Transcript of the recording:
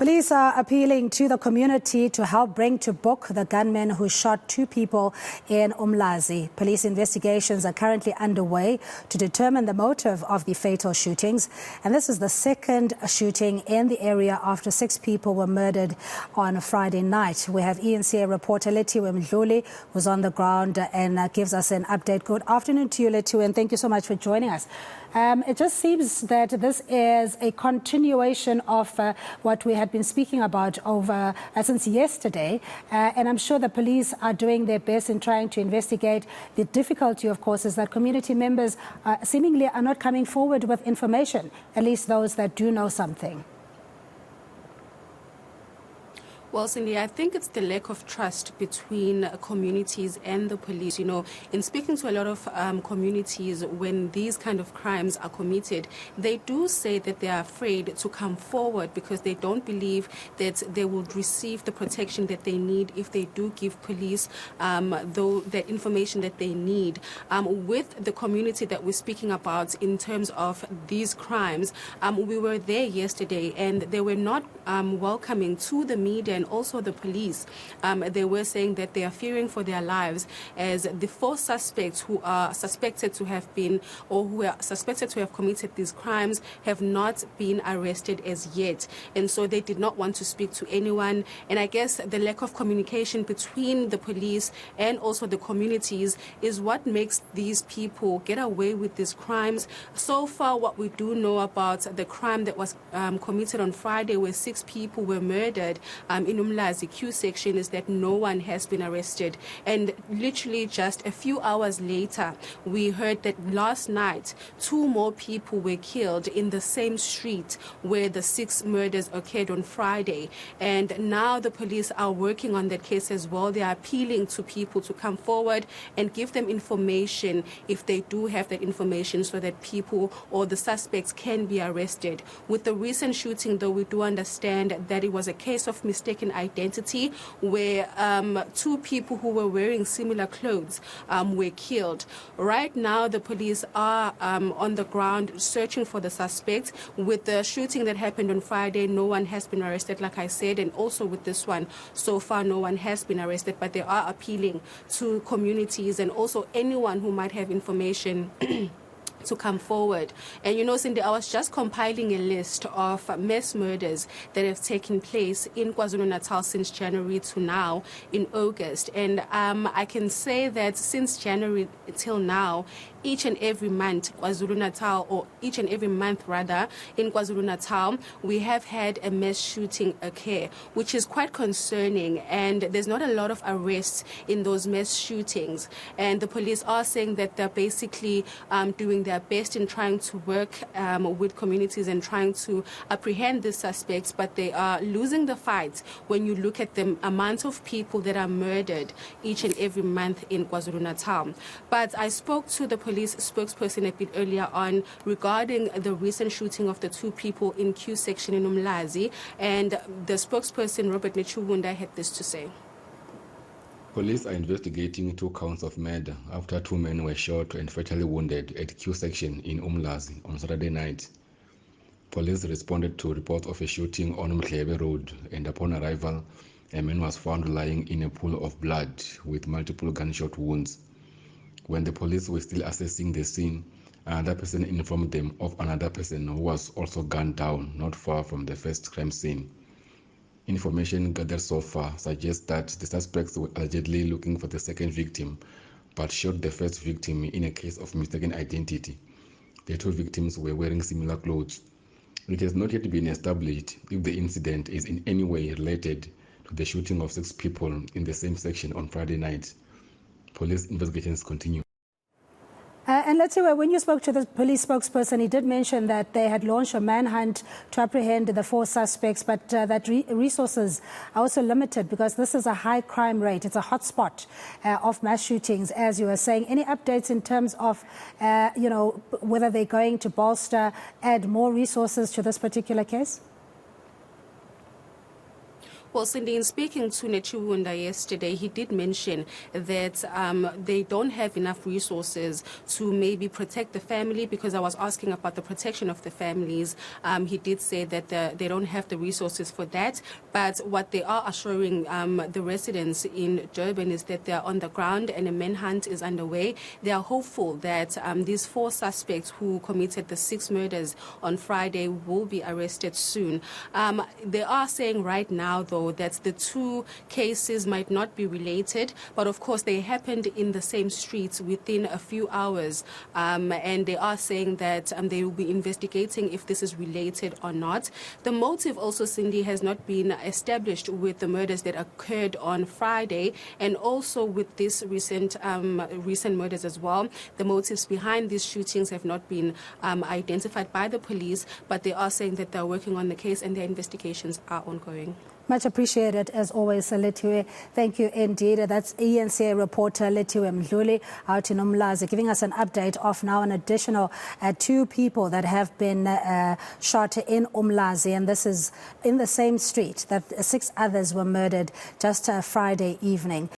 Police are appealing to the community to help bring to book the gunmen who shot two people in Umlazi. Police investigations are currently underway to determine the motive of the fatal shootings. And this is the second shooting in the area after 6 people were murdered on Friday night. We have eNCA reporter Lethiwe Mdluli, who's on the ground and gives us an update. Good afternoon to you, Lethiwe, and thank you so much for joining us. It just seems that this is a continuation of what we had been speaking about over since yesterday, and I'm sure the police are doing their best in trying to investigate. The difficulty, of course, is that community members seemingly are not coming forward with information, at least those that do know something. Well, Cindy, I think it's the lack of trust between communities and the police. You know, in speaking to a lot of communities, when these kind of crimes are committed, they do say that they are afraid to come forward because they don't believe that they will receive the protection that they need if they do give police the information that they need. With the community that we're speaking about in terms of these crimes, we were there yesterday and they were not welcoming to the media and also the police. They were saying that they are fearing for their lives as the 4 suspects who are suspected to have been or who are suspected to have committed these crimes have not been arrested as yet. And so they did not want to speak to anyone. And I guess the lack of communication between the police and also the communities is what makes these people get away with these crimes. So far, what we do know about the crime that was committed on Friday where 6 people were murdered in Umlazi Q section is that no one has been arrested. And literally just a few hours later, we heard that last night 2 more people were killed in the same street where the 6 murders occurred on Friday. And now the police are working on that case as well. They are appealing to people to come forward and give them information if they do have that information so that people or the suspects can be arrested. With the recent shooting, though, we do understand that it was a case of mistaken identity where 2 people who were wearing similar clothes were killed. Right now, the police are on the ground searching for the suspects. With the shooting that happened on Friday, no one has been arrested, like I said, and also with this one, so far no one has been arrested, but they are appealing to communities and also anyone who might have information to come forward. And you know, Cindy, I was just compiling a list of mass murders that have taken place in KwaZulu-Natal since January to now in August. And I can say that since January till now, each and every month, KwaZulu-Natal, or each and every month rather, in KwaZulu-Natal, we have had a mass shooting occur, which is quite concerning. And there's not a lot of arrests in those mass shootings. And the police are saying that they're basically doing their best in trying to work with communities and trying to apprehend the suspects, but they are losing the fight when you look at the amount of people that are murdered each and every month in KwaZulu-Natal. But I spoke to the police spokesperson a bit earlier on regarding the recent shooting of the 2 people in Q section in Umlazi, and the spokesperson, Robert Nechubunda, had this to say. Police are investigating 2 counts of murder after 2 men were shot and fatally wounded at Q section in Umlazi on Saturday night. Police responded to reports of a shooting on Lethiwe Road, and upon arrival, a man was found lying in a pool of blood with multiple gunshot wounds. When the police were still assessing the scene, another person informed them of another person who was also gunned down not far from the first crime scene. Information gathered so far suggests that the suspects were allegedly looking for the second victim, but shot the first victim in a case of mistaken identity. The 2 victims were wearing similar clothes. It has not yet been established if the incident is in any way related to the shooting of 6 people in the same section on Friday night. Police investigations continue. And let's say, when you spoke to the police spokesperson, he did mention that they had launched a manhunt to apprehend the 4 suspects, but that resources are also limited because this is a high crime rate. It's a hotspot of mass shootings, as you were saying. Any updates in terms of, whether they're going to bolster, add more resources to this particular case? Well, Cindy, in speaking to Lethiwe Mdluli yesterday, he did mention that they don't have enough resources to maybe protect the family, because I was asking about the protection of the families. He did say that they don't have the resources for that, but what they are assuring the residents in Durban is that they are on the ground and a manhunt is underway. They are hopeful that these 4 suspects who committed the 6 murders on Friday will be arrested soon. They are saying right now, though, that the 2 cases might not be related, but of course they happened in the same streets within a few hours, and they are saying that they will be investigating if this is related or not. The motive also, Cindy, has not been established with the murders that occurred on Friday, and also with this recent murders as well. The motives behind these shootings have not been identified by the police, but they are saying that they're working on the case and their investigations are ongoing. Much appreciated, as always, Lethiwe. Thank you indeed. That's eNCA reporter Lethiwe Mdluli out in Umlazi, giving us an update of now an additional 2 people that have been shot in Umlazi, and this is in the same street that 6 others were murdered just Friday evening.